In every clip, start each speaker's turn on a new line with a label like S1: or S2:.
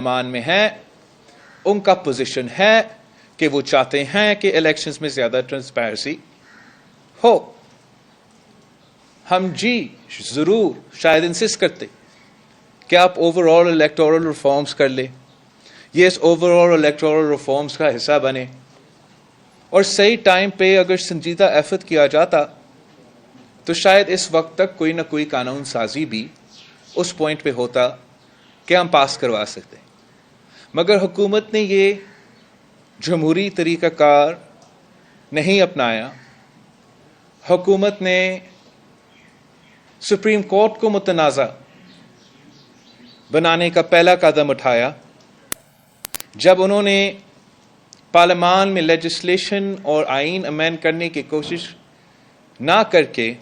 S1: مان میں ہیں ان کا پوزیشن ہے کہ وہ چاہتے ہیں کہ الیکشنز میں زیادہ ٹرانسپیرنسی ہو. ہم ضرور شاید انسسٹ کرتے کہ آپ اوور آل الیکٹورل ریفارمز کر لیں, یہ اس اوور آل الیکٹورل ریفارمز کا حصہ بنے, اور صحیح ٹائم پہ اگر سنجیدہ ایفرٹ کیا جاتا تو شاید اس وقت تک کوئی نہ کوئی قانون سازی بھی اس پوائنٹ پہ ہوتا کہ ہم پاس کروا سکتے. مگر حکومت نے یہ جمہوری طریقہ کار نہیں اپنایا. حکومت نے سپریم کورٹ کو متنازع بنانے کا پہلا قدم اٹھایا جب انہوں نے پارلیمان میں لیجسلیشن اور آئین امینڈ کرنے کی کوشش نہ کر کے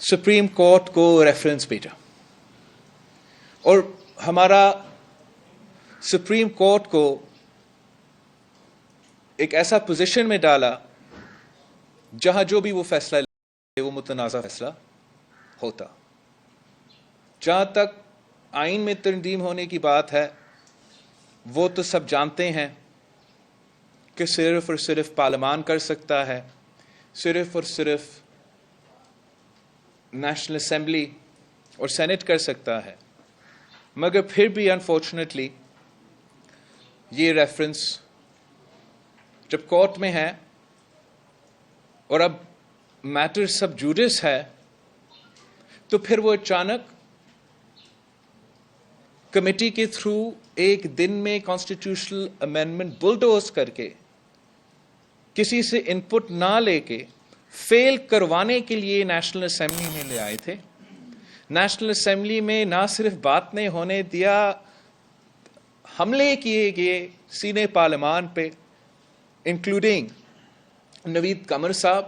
S1: سپریم کورٹ کو ریفرنس بھیجا, اور ہمارا سپریم کورٹ کو ایک ایسا پوزیشن میں ڈالا جہاں جو بھی وہ فیصلہ لے وہ متنازع فیصلہ ہوتا. جہاں تک آئین میں ترمیم ہونے کی بات ہے, وہ تو سب جانتے ہیں کہ صرف اور صرف پارلیمان کر سکتا ہے, صرف اور صرف نیشنل اسمبلی اور سینٹ کر سکتا ہے. مگر پھر بھی انفارچونیٹلی یہ ریفرنس جب کورٹ میں ہے اور اب میٹر سب جوڈس ہے, تو پھر وہ اچانک کمیٹی کے تھرو ایک دن میں کانسٹیٹیوشنل امینڈمنٹ بلڈوز کر کے کسی سے ان پٹ نہ لے کے فیل کروانے کے لیے نیشنل اسمبلی میں لے آئے تھے. نیشنل اسمبلی میں نہ صرف بات نہیں ہونے دیا, حملے کیے گئے سینے پارلیمان پہ, انکلوڈنگ نوید قمر صاحب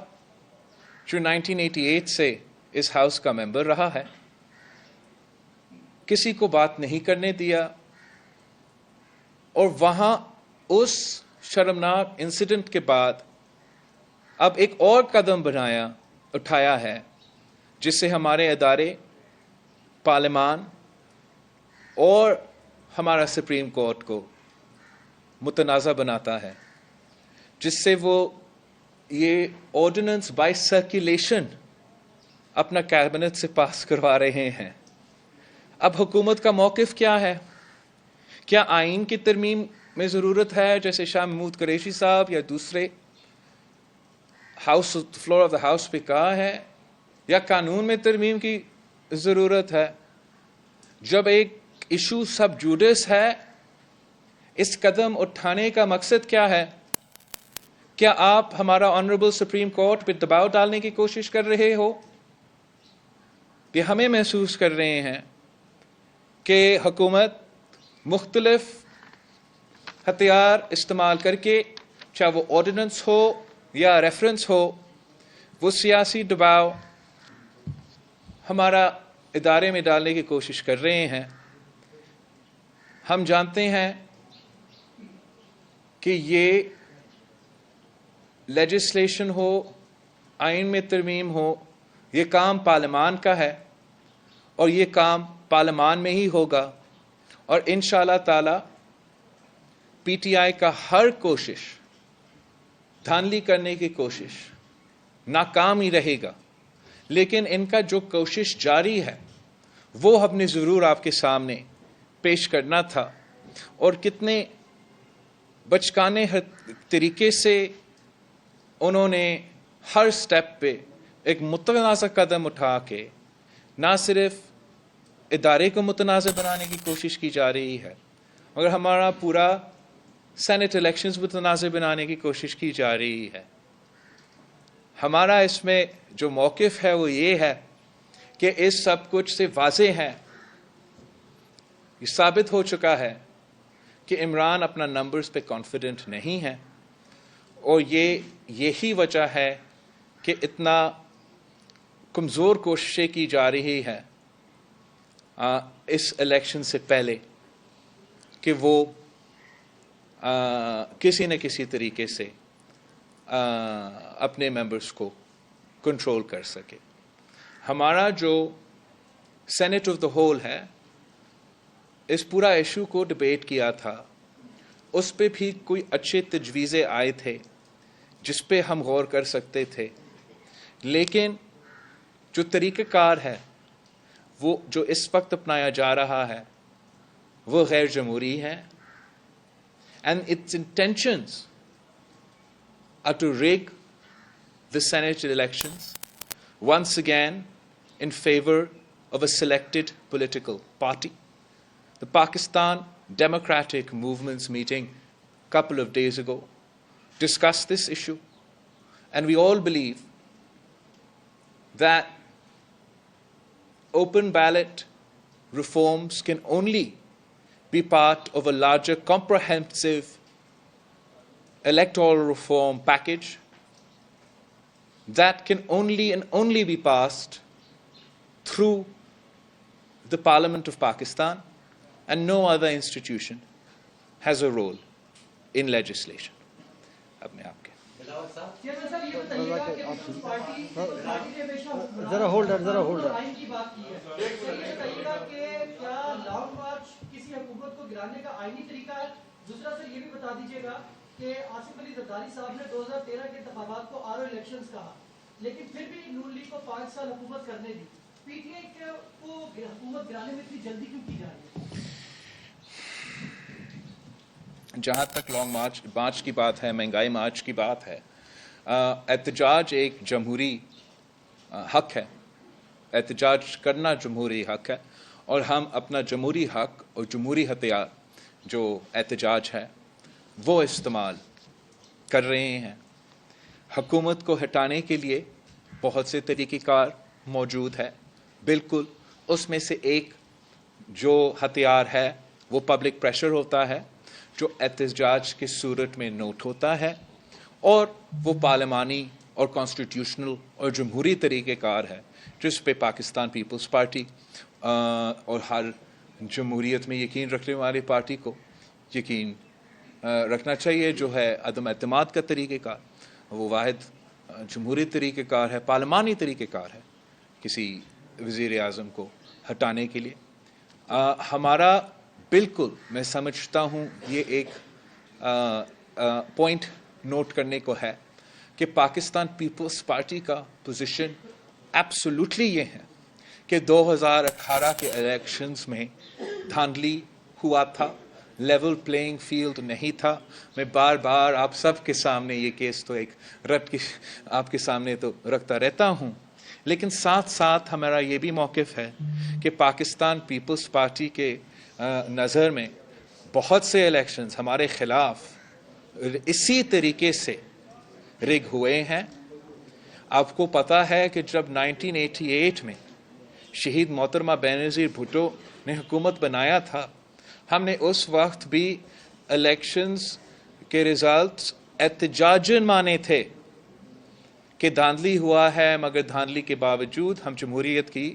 S1: جو 1988 سے اس ہاؤس کا ممبر رہا ہے. کسی کو بات نہیں کرنے دیا, اور وہاں اس شرمناک انسیڈنٹ کے بعد اب ایک اور قدم اٹھایا ہے جس سے ہمارے ادارے پارلیمان اور ہمارا سپریم کورٹ کو متنازع بناتا ہے, جس سے وہ یہ آرڈیننس بائی سرکولیشن اپنا کیبنٹ سے پاس کروا رہے ہیں. اب حکومت کا موقف کیا ہے؟ کیا آئین کی ترمیم میں ضرورت ہے جیسے شاہ محمود قریشی صاحب یا دوسرے فلور آف دا ہاؤس پہ کہا ہے, یا قانون میں ترمیم کی ضرورت ہے؟ جب ایک ایشو سب جوڈس ہے, اس قدم اٹھانے کا مقصد کیا ہے؟ کیا آپ ہمارا آنریبل سپریم کورٹ پہ دباؤ ڈالنے کی کوشش کر رہے ہو؟ کہ ہمیں محسوس کر رہے ہیں کہ حکومت مختلف ہتھیار استعمال کر کے, چاہے وہ آرڈیننس ہو یا ریفرنس ہو, وہ سیاسی دباؤ ہمارا ادارے میں ڈالنے کی کوشش کر رہے ہیں. ہم جانتے ہیں کہ یہ لیجسلیشن ہو, آئین میں ترمیم ہو, یہ کام پارلیمان کا ہے, اور یہ کام پارلیمان میں ہی ہوگا. اور انشاءاللہ تعالی پی ٹی آئی کا ہر کوشش دھاندلی کرنے کی کوشش ناکام ہی رہے گا, لیکن ان کا جو کوشش جاری ہے وہ ہم نے ضرور آپ کے سامنے پیش کرنا تھا. اور کتنے بچکانے طریقے سے انہوں نے ہر سٹیپ پہ ایک متنازع قدم اٹھا کے نہ صرف ادارے کو متنازع بنانے کی کوشش کی جا رہی ہے, مگر ہمارا پورا سینٹ الیکشنز متنازع بنانے کی کوشش کی جا رہی ہے. ہمارا اس میں جو موقف ہے وہ یہ ہے کہ اس سب کچھ سے واضح ہے, یہ ثابت ہو چکا ہے کہ عمران اپنا نمبرز پہ کانفیڈنٹ نہیں ہے, اور یہی وجہ ہے کہ اتنا کمزور کوششیں کی جا رہی ہے اس الیکشن سے پہلے کہ وہ کسی نہ کسی طریقے سے اپنے ممبرز کو کنٹرول کر سکے. ہمارا جو سینٹ آف دا ہول ہے اس پورا ایشو کو ڈبیٹ کیا تھا اس پہ بھی کوئی اچھے تجویزیں آئے تھے جس پہ ہم غور کر سکتے تھے، لیکن جو طریقہ کار ہے وہ جو اس وقت اپنایا جا رہا ہے وہ غیر جمہوری ہے، and its intentions are to rig the Senate elections once again in favor of a selected political party. The Pakistan Democratic Movement's meeting a couple of days ago discussed this issue, and we all believe that open ballot reforms can only be part of a larger comprehensive electoral reform package that can only be passed through the Parliament of Pakistan, and no other institution has a role in legislation. اب میں آپ کے
S2: ذرا holder
S3: کسی حکومت کو گرانے کا آئینی طریقہ ہے؟ دوسرا سر یہ بھی بتا دیجیے گا کہ آصف علی زرداری صاحب نے 2013 کے انتخابات کو آر او الیکشنز کہا، لیکن پھر بھی نون لیگ کو 5 سال حکومت کرنے دی. پی ٹی آئی کو حکومت گرانے میں اتنی جلدی کیوں کی جا رہی ہے؟
S1: جہاں تک لانگ مارچ کی بات ہے، مہنگائی مارچ کی بات ہے، احتجاج ایک جمہوری حق ہے، احتجاج کرنا جمہوری حق ہے، اور ہم اپنا جمہوری حق اور جمہوری ہتھیار جو احتجاج ہے وہ استعمال کر رہے ہیں. حکومت کو ہٹانے کے لیے بہت سے طریقہ کار موجود ہے، بالکل اس میں سے ایک جو ہتھیار ہے وہ پبلک پریشر ہوتا ہے جو احتجاج کی صورت میں نوٹ ہوتا ہے، اور وہ پارلیمانی اور کانسٹیٹیوشنل اور جمہوری طریقہ کار ہے جس پہ پاکستان پیپلز پارٹی اور ہر جمہوریت میں یقین رکھنے والی پارٹی کو یقین رکھنا چاہیے، جو ہے عدم اعتماد کا طریقہ کار. وہ واحد جمہوری طریقہ کار ہے، پارلیمانی طریقہ کار ہے کسی وزیر اعظم کو ہٹانے کے لیے. ہمارا بالکل میں سمجھتا ہوں یہ ایک پوائنٹ نوٹ کرنے کو ہے کہ پاکستان پیپلز پارٹی کا پوزیشن ایبسولوٹلی یہ ہے کہ 2018 کے الیکشنز میں دھاندلی ہوا تھا، لیول پلینگ فیلڈ نہیں تھا. میں بار بار آپ سب کے سامنے یہ کیس تو ایک رٹ کی آپ کے سامنے تو رکھتا رہتا ہوں، لیکن ساتھ ساتھ ہمارا یہ بھی موقف ہے کہ پاکستان پیپلز پارٹی کے نظر میں بہت سے الیکشنز ہمارے خلاف اسی طریقے سے رگ ہوئے ہیں. آپ کو پتہ ہے کہ جب 1988 میں شہید محترمہ بینظیر بھٹو نے حکومت بنایا تھا، ہم نے اس وقت بھی الیکشنز کے ریزلٹس احتجاجاً مانے تھے کہ دھاندلی ہوا ہے، مگر دھاندلی کے باوجود ہم جمہوریت کی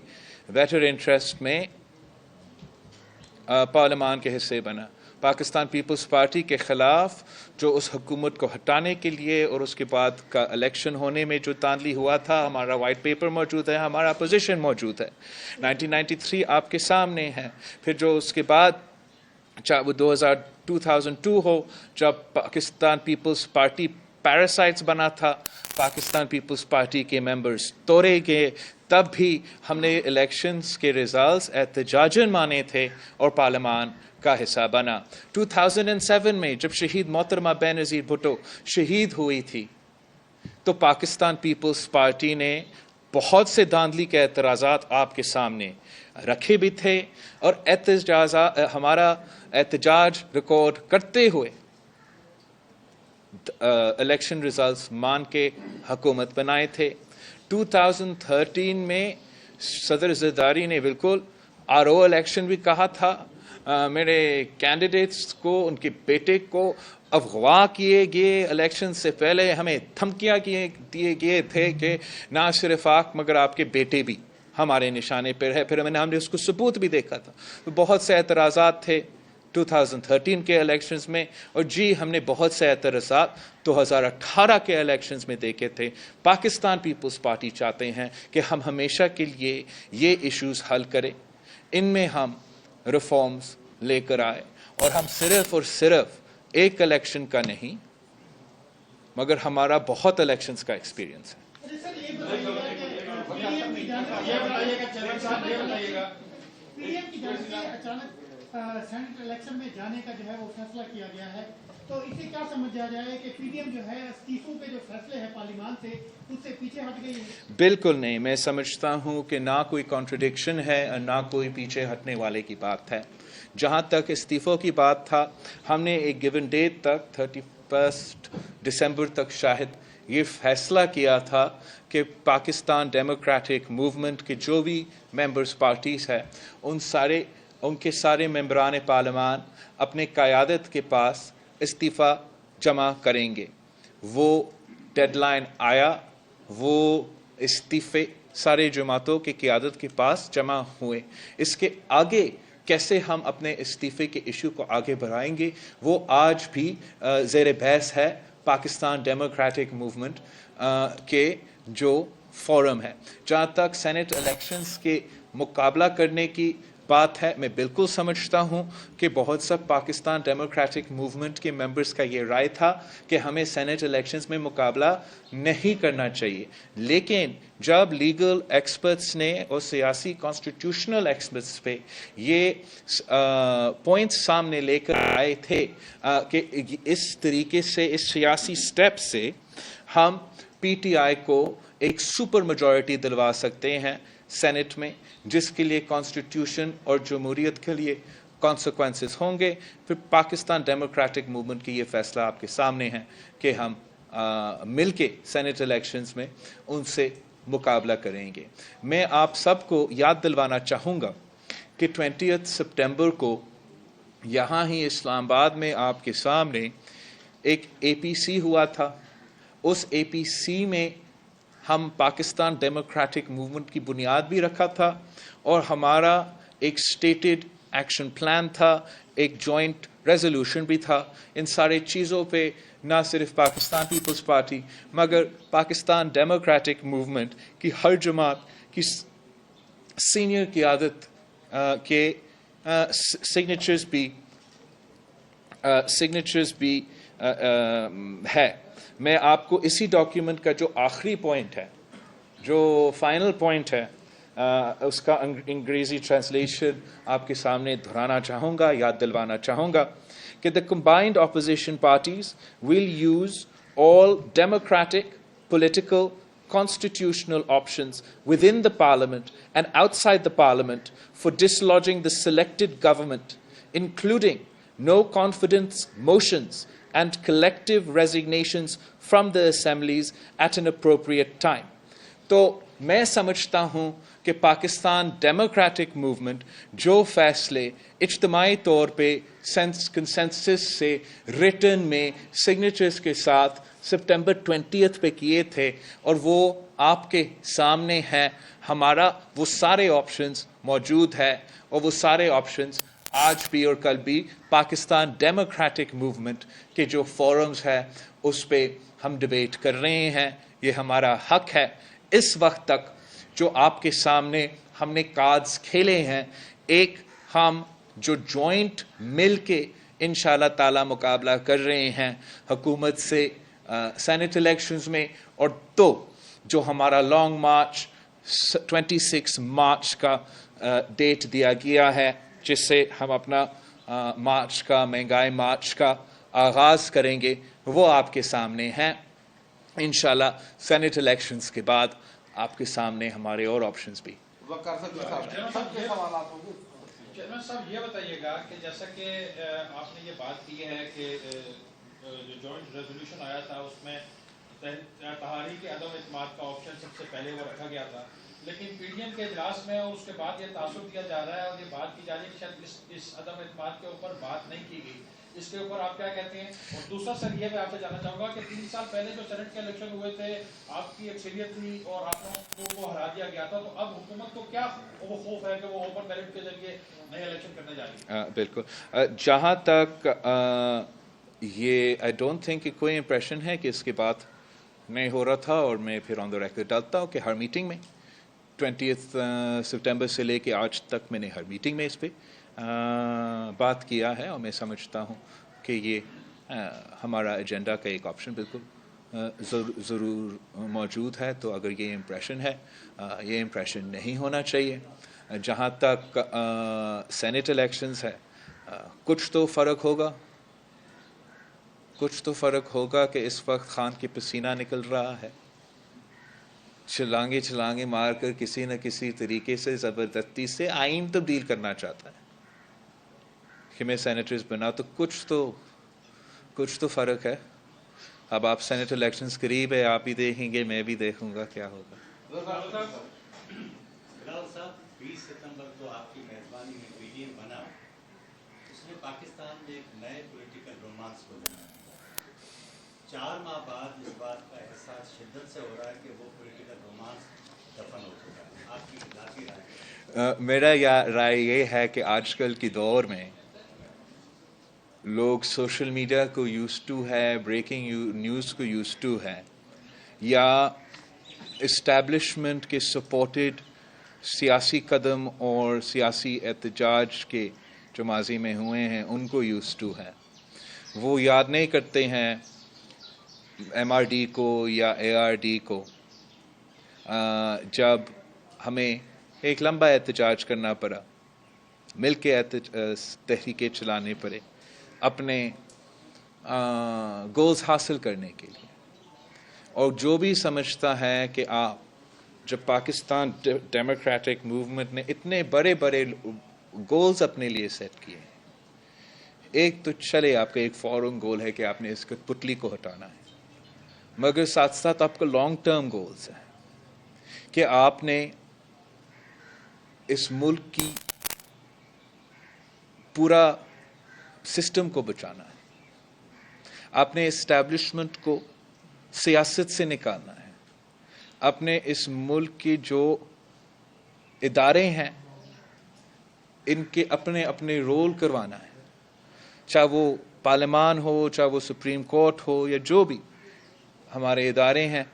S1: بیٹر انٹرسٹ میں پارلیمان کے حصے بنا. پاکستان پیپلز پارٹی کے خلاف جو اس حکومت کو ہٹانے کے لیے اور اس کے بعد کا الیکشن ہونے میں جو دھاندلی ہوا تھا، ہمارا وائٹ پیپر موجود ہے، ہمارا پوزیشن موجود ہے. 1993 آپ کے سامنے ہے. پھر جو اس کے بعد چاہے وہ 2002 ہو جب پاکستان پیپلز پارٹی پیراسائٹس بنا تھا، پاکستان پیپلز پارٹی کے ممبرز توڑے گئے، تب بھی ہم نے الیکشنز کے ریزلٹس احتجاجاً مانے تھے اور پارلیمان کا حصہ بنا. 2007 میں جب شہید محترمہ بینظیر بھٹو شہید ہوئی تھی تو پاکستان پیپلز پارٹی نے بہت سے دھاندلی کے اعتراضات آپ کے سامنے رکھے بھی تھے، اور ہمارا احتجاج ریکارڈ کرتے ہوئے الیکشن ریزلٹس مان کے حکومت بنائے تھے. 2013 میں صدر زرداری نے بالکل آر او الیکشن بھی کہا تھا. میرے کینڈیڈیٹس کو، ان کے بیٹے کو اغوا کیے گئے، الیکشن سے پہلے ہمیں دھمکیاں دیے گئے تھے کہ نہ صرف آپ مگر آپ کے بیٹے بھی ہمارے نشانے پر ہے. پھر ہم نے اس کو ثبوت بھی دیکھا تھا. تو بہت سے اعتراضات تھے 2013 کے الیکشنز میں، اور جی ہم نے بہت سے اعتراضات 2018 کے الیکشنز میں دیکھے تھے. پاکستان پیپلز پارٹی چاہتے ہیں کہ ہم ہمیشہ کے لیے یہ ایشوز حل کریں. ان میں ہم ریفارمز لے کر آئے اور ہم صرف اور صرف ایک الیکشن کا نہیں مگر ہمارا بہت الیکشنز کا ایکسپیرینس ہے.
S2: پی ڈی ایم کی جانب سے اچانک سینٹ الیکشن میں جانے کا جو ہے وہ فیصلہ کیا گیا ہے, تو اسے کیا سمجھا جائے کہ پی ڈی ایم جو ہے استعفوں کے جو فیصلے ہیں پارلیمان سے اس سے پیچھے ہٹ گئی ہے؟
S1: بالکل نہیں, میں سمجھتا ہوں کہ نہ کوئی کانٹرڈکشن ہے اور نہ کوئی پیچھے ہٹنے والے کی بات ہے. جہاں تک استعفوں کی بات تھا, ہم نے ایک گیون ڈیٹ تک 31 دسمبر تک شاید یہ فیصلہ کیا تھا کہ پاکستان ڈیموکریٹک موومنٹ کے جو بھی ممبرز پارٹیز ہیں ان کے سارے ممبران پارلیمان اپنے قیادت کے پاس استعفیٰ جمع کریں گے. وہ ڈیڈ لائن آیا, وہ استعفے سارے جماعتوں کی قیادت کے پاس جمع ہوئے. اس کے آگے کیسے ہم اپنے استعفے کے ایشو کو آگے بڑھائیں گے وہ آج بھی زیر بحث ہے پاکستان ڈیموکریٹک موومنٹ کے جو فورم ہے. جہاں تک سینٹ الیکشنز کے مقابلہ کرنے کی بات ہے, میں بالکل سمجھتا ہوں کہ بہت سا پاکستان ڈیموکریٹک موومنٹ کے ممبرز کا یہ رائے تھا کہ ہمیں سینٹ الیکشنز میں مقابلہ نہیں کرنا چاہیے. لیکن جب لیگل ایکسپرٹس نے اور سیاسی کانسٹیٹیوشنل ایکسپرٹس پہ یہ پوائنٹس سامنے لے کر آئے تھے کہ اس طریقے سے اس سیاسی سٹیپ سے ہم پی ٹی آئی کو ایک سپر میجورٹی دلوا سکتے ہیں سینٹ میں, جس کے لیے کانسٹیٹیوشن اور جمہوریت کے لیے کانسیکوینسز ہوں گے, پھر پاکستان ڈیموکریٹک موومنٹ کی یہ فیصلہ آپ کے سامنے ہے کہ ہم مل کے سینٹ الیکشنز میں ان سے مقابلہ کریں گے. میں آپ سب کو یاد دلوانا چاہوں گا کہ 20 سپٹمبر کو یہاں ہی اسلام آباد میں آپ کے سامنے ایک اے پی سی ہوا تھا. اس اے پی سی میں ہم پاکستان ڈیموکریٹک موومنٹ کی بنیاد بھی رکھا تھا اور ہمارا ایک اسٹیٹڈ ایکشن پلان تھا, ایک جوائنٹ ریزولوشن بھی تھا. ان سارے چیزوں پہ نہ صرف پاکستان پیپلز پارٹی مگر پاکستان ڈیموکریٹک موومنٹ کی ہر جماعت کی سینئر قیادت کے سگنیچرز بھی ہے. میں آپ کو اسی ڈاکیومنٹ کا جو آخری پوائنٹ ہے, جو فائنل پوائنٹ ہے, اس کا انگریزی ٹرانسلیشن آپ کے سامنے دہرانا چاہوں گا, یاد دلوانا چاہوں گا کہ the combined opposition parties will use all democratic, political, constitutional options within the parliament and outside the parliament for dislodging the selected government, including no confidence motions and collective resignations from the assemblies at an appropriate time. تو میں سمجھتا ہوں کہ Pakistan democratic movement جو فیصلے اجتماعی طور پہ کنسنسس سے ریٹن میں سگنیچرز کے ساتھ سپٹمبر 20 پہ کیے تھے اور وہ آپ کے سامنے ہیں, ہمارا وہ سارے آپشنز موجود ہے اور وہ سارے آپشنز آج بھی اور کل بھی پاکستان ڈیموکریٹک موومنٹ کے جو فورمز ہے اس پہ ہم ڈبیٹ کر رہے ہیں. یہ ہمارا حق ہے. اس وقت تک جو آپ کے سامنے ہم نے کارڈز کھیلے ہیں, ایک ہم جو جوائنٹ مل کے انشاءاللہ تعالی مقابلہ کر رہے ہیں حکومت سے سینٹ الیکشنز میں, اور تو جو ہمارا لانگ مارچ 26 مارچ کا ڈیٹ دیا گیا ہے جس سے ہم اپنا مارچ کا مہنگائی مارچ کا آغاز کریں گے, وہ آپ کے سامنے ہیں. انشاءاللہ سینٹ الیکشنز کے بعد آپ کے سامنے ہمارے اور آپشنز بھی.
S4: چیئرمین صاحب یہ بتائیے گا کہ جیسا کہ آپ نے یہ بات کی ہے کہ جو جوائنٹ ریزولوشن آیا تھا اس میں تحریک عدم اعتماد کا آپشن سب سے پہلے وہ رکھا گیا تھا, لیکن پی ڈی ایم کے اجلاس میں اور اس کے بعد یہ تاثر دیا جا رہا ہے اور یہ بات کی جا رہی ہے کہ شاید اس عدم اعتماد کے اوپر بات نہیں کی گئی. اس کے اوپر آپ کیا کہتے ہیں؟ اور دوسرا سر یہ میں آپ سے جاننا چاہوں گا کہ 3 سال پہلے جو سینٹ کے الیکشن ہوئے تھے آپ کی اکثریت تھی اور آپ کو ہرا دیا گیا تھا, تو اب حکومت کو کیا وہ خوف ہے کہ وہ اوپن بیلٹ کے ذریعے نئے الیکشن کرنے جا رہی ہے؟
S1: بالکل. جہاں تک یہ آئی ڈونٹ تھنک کہ کوئی امپریشن ہے کہ اس کے بعد نہیں ہو رہا تھا, اور میں پھر آن دا ریکارڈ ڈالتا ہوں کہ ہر میٹنگ میں 20 سپٹمبر سے لے کے آج تک میں نے ہر میٹنگ میں اس پہ بات کیا ہے اور میں سمجھتا ہوں کہ یہ ہمارا ایجنڈا کا ایک آپشن بالکل ضرور موجود ہے. تو اگر یہ امپریشن ہے, یہ امپریشن نہیں ہونا چاہیے. جہاں تک سینٹ الیکشنز ہے, کچھ تو فرق ہوگا کہ اس وقت خان کی پسینہ نکل رہا ہے, چھلانگے مار کر کسی نہ کسی طریقے سے زبردستی سے آئین تبدیل کرنا چاہتا ہے کہ میں سینیٹرز بنا. تو کچھ تو فرق ہے. اب آپ سینٹ الیکشنز قریب ہے, آپ بھی دیکھیں گے, میں بھی دیکھوں گا کیا ہوگا.
S5: بلاول صاحب 20 ستمبر کو آپ کی میزبانی میں پی ڈی ایم بنا, اس نے پاکستان میں ایک نئے پولیٹیکل رومانس کو جانا. 4 ماہ بعد اس بات کا احساس شدت سے ہو رہا ہے کہ وہ پولیٹیکل رومانس دفن ہو چکا ہے. آپ کی ذاتی رائے؟
S1: میرا رائے یہ ہے کہ آج کل کی دور میں لوگ سوشل میڈیا کو یوز ٹو ہے, بریکنگ نیوز کو یوز ٹو ہے, یا اسٹیبلشمنٹ کے سپورٹڈ سیاسی قدم اور سیاسی احتجاج کے جو ماضی میں ہوئے ہیں ان کو یوز ٹو ہے. وہ یاد نہیں کرتے ہیں ایم آر ڈی کو یا اے آر ڈی کو, جب ہمیں ایک لمبا احتجاج کرنا پڑا, مل کے تحریکیں چلانے پڑے اپنے گولز حاصل کرنے کے لیے. اور جو بھی سمجھتا ہے کہ آپ جب پاکستان ڈیموکریٹک موومنٹ نے اتنے بڑے گولز اپنے لیے سیٹ کیے ہیں, ایک تو چلے آپ کا ایک فورن گول ہے کہ آپ نے اس پتلی کو ہٹانا ہے, مگر ساتھ ساتھ آپ کا لانگ ٹرم گولز ہے کہ آپ نے اس ملک کی پورا سسٹم کو بچانا ہے, آپ نے اسٹیبلشمنٹ کو سیاست سے نکالنا ہے, اپنے اس ملک کے جو ادارے ہیں ان کے اپنے رول کروانا ہے, چاہے وہ پارلیمان ہو, چاہے وہ سپریم کورٹ ہو, یا جو بھی ہمارے ادارے ہیں.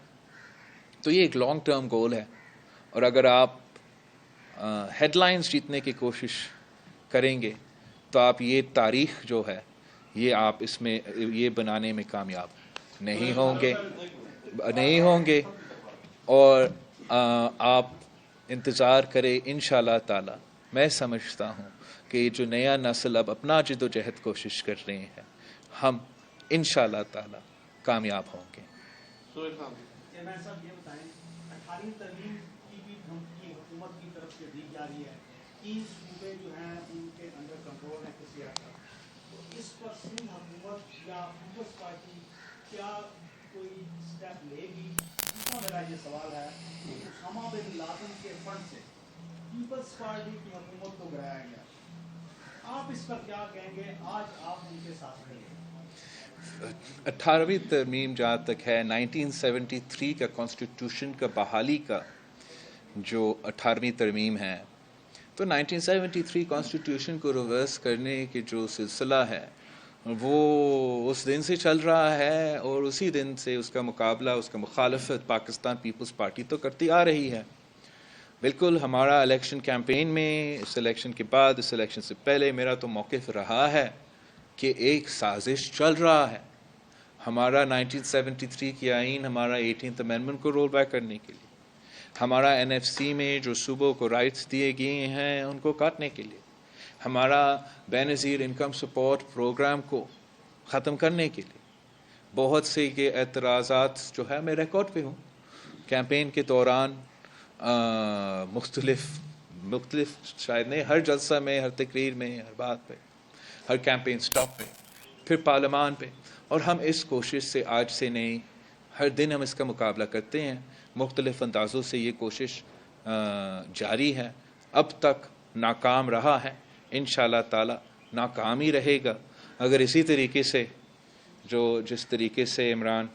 S1: تو یہ ایک لانگ ٹرم گول ہے. اور اگر آپ ہیڈ لائنز جیتنے کی کوشش کریں گے تو آپ یہ تاریخ جو ہے یہ آپ اس میں یہ بنانے میں کامیاب نہیں ہوں گے. اور آپ انتظار کریں انشاءاللہ تعالی. میں سمجھتا ہوں کہ جو نیا نسل اب اپنا جد و جہد کوشش کر رہے ہیں, ہم انشاءاللہ تعالی کامیاب ہوں گے.
S6: چیئرمین صاحب یہ بتائیں, 18ویں ترمیم کی بھی دھمکی حکومت کی طرف سے دی جا رہی ہے, 3 صوبے جو ہیں ان کے انڈر کنٹرول ہے کسی حد تک, تو اس پر سندھ حکومت یا پیپلز پارٹی کیا کوئی اسٹیپ لے گی؟ دوسرا میرا یہ سوال ہے کہ اسامہ بن لادن کے فنڈ سے پیپلز پارٹی کی حکومت کو گرایا گیا, آپ اس پر کیا کہیں گے؟ آج آپ ان کے ساتھ کھڑے ہیں.
S1: 18ویں ترمیم جہاں تک ہے 1973 کا کانسٹیٹیوشن کا بحالی کا جو 18ویں ترمیم ہے, تو 1973 کانسٹیٹیوشن کو ریورس کرنے کے جو سلسلہ ہے وہ اس دن سے چل رہا ہے, اور اسی دن سے اس کا مقابلہ, اس کا مخالفت پاکستان پیپلز پارٹی تو کرتی آ رہی ہے. بالکل ہمارا الیکشن کیمپین میں, اس الیکشن کے بعد, اس الیکشن سے پہلے میرا تو موقف رہا ہے کہ ایک سازش چل رہا ہے ہمارا 1973 کی آئین, ہمارا 18th امینڈمنٹ کو رول بیک کرنے کے لیے, ہمارا NFC میں جو صوبوں کو رائٹس دیے گئے ہیں ان کو کاٹنے کے لیے, ہمارا بے نظیر انکم سپورٹ پروگرام کو ختم کرنے کے لیے. بہت سے یہ اعتراضات جو ہے میں ریکارڈ پہ ہوں, کیمپین کے دوران مختلف شاید نہیں, ہر جلسہ میں, ہر تقریر میں, ہر بات پہ, ہر کیمپین سٹاپ پہ, پھر پارلیمان پہ. اور ہم اس کوشش سے آج سے نہیں, ہر دن ہم اس کا مقابلہ کرتے ہیں, مختلف اندازوں سے یہ کوشش جاری ہے. اب تک ناکام رہا ہے, انشاءاللہ تعالی ناکام ہی رہے گا. اگر اسی طریقے سے جس طریقے سے عمران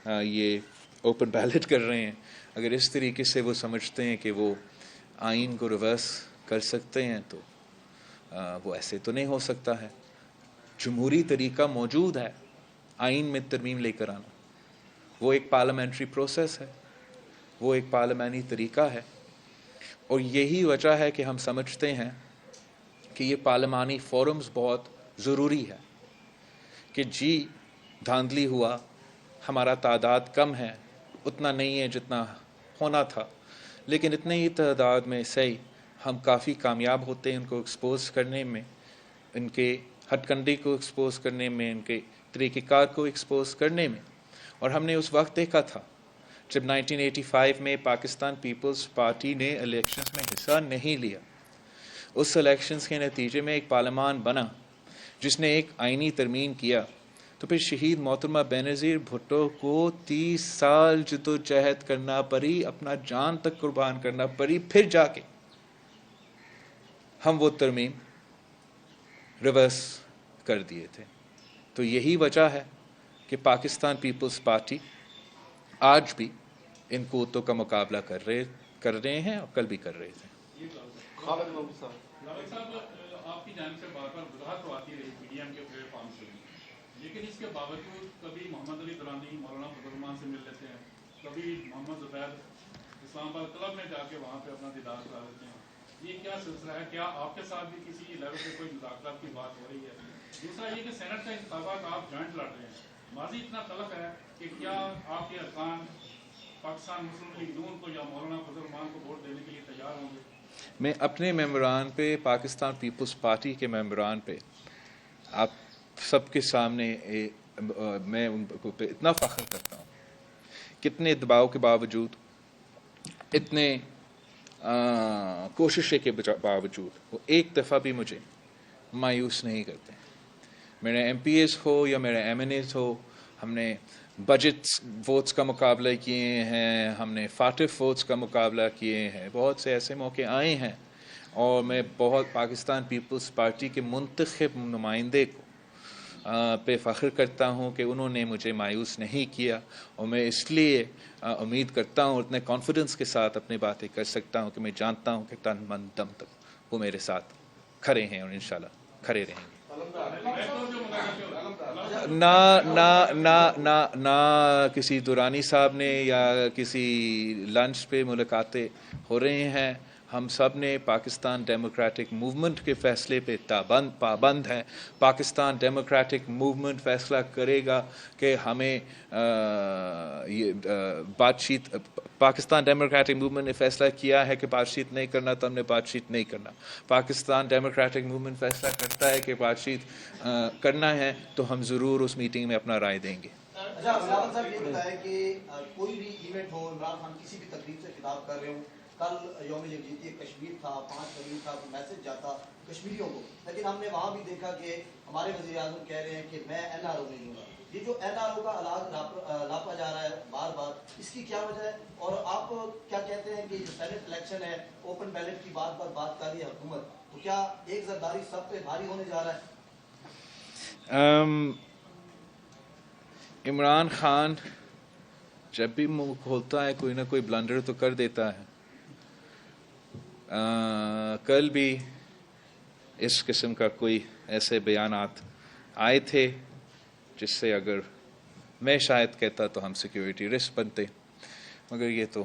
S1: یہ اوپن بیلٹ کر رہے ہیں, اگر اس طریقے سے وہ سمجھتے ہیں کہ وہ آئین کو ریورس کر سکتے ہیں تو وہ ایسے تو نہیں ہو سکتا ہے. جمہوری طریقہ موجود ہے آئین میں ترمیم لے کر آنا, وہ ایک پارلیمنٹری پروسیس ہے, وہ ایک پارلیمانی طریقہ ہے. اور یہی وجہ ہے کہ ہم سمجھتے ہیں کہ یہ پارلیمانی فورمز بہت ضروری ہے کہ جی دھاندلی ہوا، ہمارا تعداد کم ہے، اتنا نہیں ہے جتنا ہونا تھا، لیکن اتنے ہی تعداد میں صحیح ہم کافی کامیاب ہوتے ہیں ان کو ایکسپوز کرنے میں، ان کے ہتھ کنڈے کو ایکسپوز کرنے میں، ان کے طریقہ کار کو ایکسپوز کرنے میں. اور ہم نے اس وقت دیکھا تھا جب 1985 میں پاکستان پیپلز پارٹی نے الیکشنز میں حصہ نہیں لیا. اس الیکشنز کے نتیجے میں ایک پارلیمان بنا جس نے ایک آئینی ترمیم کیا، تو پھر شہید محترمہ بینظیر بھٹو کو 30 سال جدوجہد کرنا پڑی، اپنا جان تک قربان کرنا پڑی، پھر جا کے ہم وہ ترمیم ریورس کر دیے تھے. تو یہی وجہ ہے کہ پاکستان پیپلز پارٹی آج بھی ان قوتوں کا مقابلہ کر رہے ہیں اور کل بھی کر رہے تھے.
S7: راوت صاحب، آپ کی جانب سے بار بار وضاحت تو آتی رہی پی ڈی ایم کے پلیٹ فارم سے بھی، لیکن اس کے باوجود کبھی محمد علی درانی مولانا فضل الرحمان سے مل لیتے ہیں، کبھی محمد زبیر اسلام آباد کلب میں جا کے وہاں پہ اپنا دیدار کرا لیتے ہیں. یہ کیا سلسلہ ہے؟ کیا آپ کے ساتھ بھی کسی لیول پہ کوئی مذاکرات کی بات ہو رہی ہے؟ دوسرا یہ کہ سینٹ کا انتخابات آپ جوائنٹ لڑ رہے ہیں، ماضی اتنا تلخ ہے کہ کیا آپ کے ارکان پاکستان مسلم لیگ نون کو یا مولانا فضل الرحمان کو ووٹ دینے کے لیے تیار ہوں گے؟
S1: میں اپنے ممبران پہ، پاکستان پیپلز پارٹی کے ممبران پہ آپ سب کے سامنے میں ان پہ اتنا فخر کرتا ہوں، کتنے دباؤ کے باوجود، اتنے کوششیں کے باوجود وہ ایک دفعہ بھی مجھے مایوس نہیں کرتے. میرے ایم پی ایز ہو یا میرے ایم این ایز ہو، ہم نے بجٹ ووٹس کا مقابلہ کیے ہیں، ہم نے فاتف ووٹس کا مقابلہ کیے ہیں، بہت سے ایسے موقع آئے ہیں، اور میں بہت پاکستان پیپلز پارٹی کے منتخب نمائندے کو پہ فخر کرتا ہوں کہ انہوں نے مجھے مایوس نہیں کیا. اور میں اس لیے امید کرتا ہوں، اتنے کانفیڈنس کے ساتھ اپنی باتیں کر سکتا ہوں کہ میں جانتا ہوں کہ تن من دم تک وہ میرے ساتھ کھڑے ہیں اور انشاءاللہ کھڑے رہیں گے. نہ کسی درانی صاحب نے یا کسی لنچ پہ ملاقاتیں ہو رہے ہیں. ہم سب نے پاکستان ڈیموکریٹک موومنٹ کے فیصلے پہ پابند ہیں. پاکستان ڈیموکریٹک موومنٹ فیصلہ کرے گا کہ ہمیں یہ بات چیت، پاکستان ڈیموکریٹک موومنٹ نے فیصلہ کیا ہے کہ بات چیت نہیں کرنا تو ہم نے بات چیت نہیں کرنا. پاکستان ڈیموکریٹک موومنٹ فیصلہ کرتا ہے کہ بات چیت کرنا ہے تو ہم ضرور اس میٹنگ میں اپنا رائے دیں گے.
S8: اچھا راوت صاحب یہ بتائیں کہ کوئی بھی ایونٹ ہو، عمران خان کسی بھی تقریب سے خطاب کر رہے ہوں، کل یوم یکجہتی کشمیر تھا، 5 فروری تھا، میسج جاتا کشمیریوں کو، لیکن ہم نے وہاں بھی دیکھا کہ ہمارے وزیر اعظم کہہ رہے ہیں کہ میں این آر او نہیں ہوں گا. یہ جو این آر او کا علاج لاپا جا رہا ہے بار بار، اس کی کیا وجہ ہے؟ اور آپ کیا کہتے ہیں کہ جو سینٹ الیکشن ہے، اوپن بیلٹ کی بات پر بات کر رہی ہے حکومت، تو کیا ایک زرداری سب پہ بھاری ہونے جا رہا ہے؟
S1: عمران خان جب بھی منہ کھولتا ہے کوئی نہ کوئی بلنڈر تو کر دیتا ہے. کل بھی اس قسم کا کوئی ایسے بیانات آئے تھے جس سے اگر میں شاید کہتا تو ہم سیکیورٹی رسک بنتے، مگر یہ تو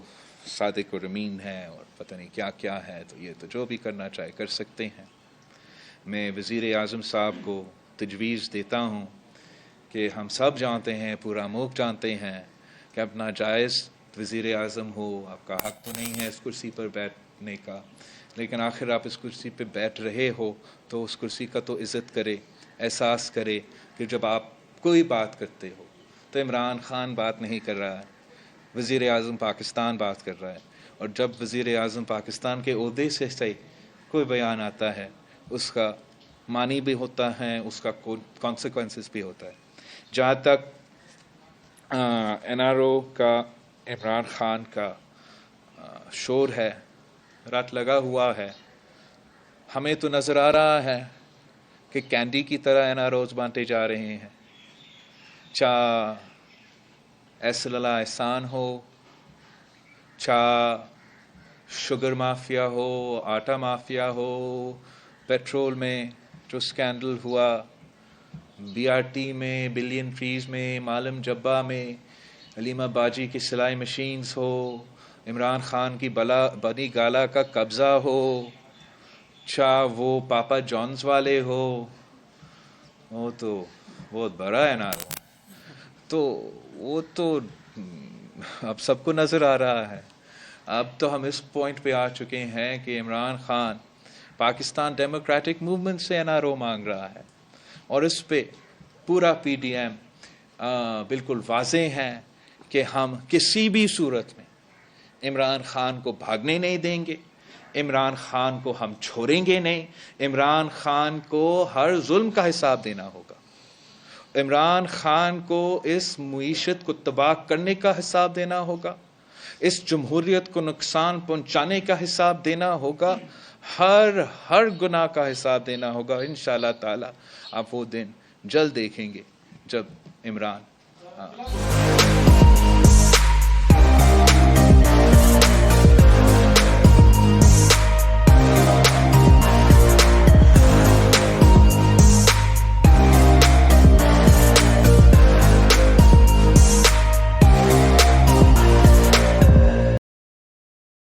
S1: صادق اور امین ہے اور پتہ نہیں کیا کیا ہے، تو یہ تو جو بھی کرنا چاہے کر سکتے ہیں. میں وزیر اعظم صاحب کو تجویز دیتا ہوں کہ ہم سب جانتے ہیں، پورا ملک جانتے ہیں کہ اپنا جائز وزیر اعظم ہو، آپ کا حق تو نہیں ہے اس کرسی پر بیٹھنے کا، لیکن آخر آپ اس کرسی پہ بیٹھ رہے ہو تو اس کرسی کا تو عزت کرے، احساس کرے کہ جب آپ کوئی بات کرتے ہو تو عمران خان بات نہیں کر رہا ہے، وزیر اعظم پاکستان بات کر رہا ہے. اور جب وزیر اعظم پاکستان کے عہدے سے کوئی بیان آتا ہے، اس کا معنی بھی ہوتا ہے، اس کا کانسیکوینسز بھی ہوتا ہے. جہاں تک این آر او کا عمران خان کا شور ہے، رٹ لگا ہوا ہے، ہمیں تو نظر آ رہا ہے کہ کینڈی کی طرح این آر اوز بانٹے جا رہے ہیں. چاہ ایس اللہ احسان ہو، چاہ شوگر مافیا ہو، آٹا مافیا ہو، پیٹرول میں جو سکینڈل ہوا، بی آر ٹی میں، بلین ٹریز میں، معلم جبہ میں، علیمہ باجی کی سلائی مشینز ہو، عمران خان کی بنی گالہ کا قبضہ ہو، چاہ وہ پاپا جونز والے ہو، وہ تو بہت بڑا ہے نا، تو وہ تو اب سب کو نظر آ رہا ہے. اب تو ہم اس پوائنٹ پہ آ چکے ہیں کہ عمران خان پاکستان ڈیموکریٹک موومنٹ سے این آر او مانگ رہا ہے، اور اس پہ پورا پی ڈی ایم بالکل واضح ہیں کہ ہم کسی بھی صورت میں عمران خان کو بھاگنے نہیں دیں گے، عمران خان کو ہم چھوڑیں گے نہیں. عمران خان کو ہر ظلم کا حساب دینا ہوگا، عمران خان کو اس معیشت کو تباہ کرنے کا حساب دینا ہوگا، اس جمہوریت کو نقصان پہنچانے کا حساب دینا ہوگا، ہر گناہ کا حساب دینا ہوگا. انشاءاللہ تعالی آپ وہ دن جلد دیکھیں گے جب عمران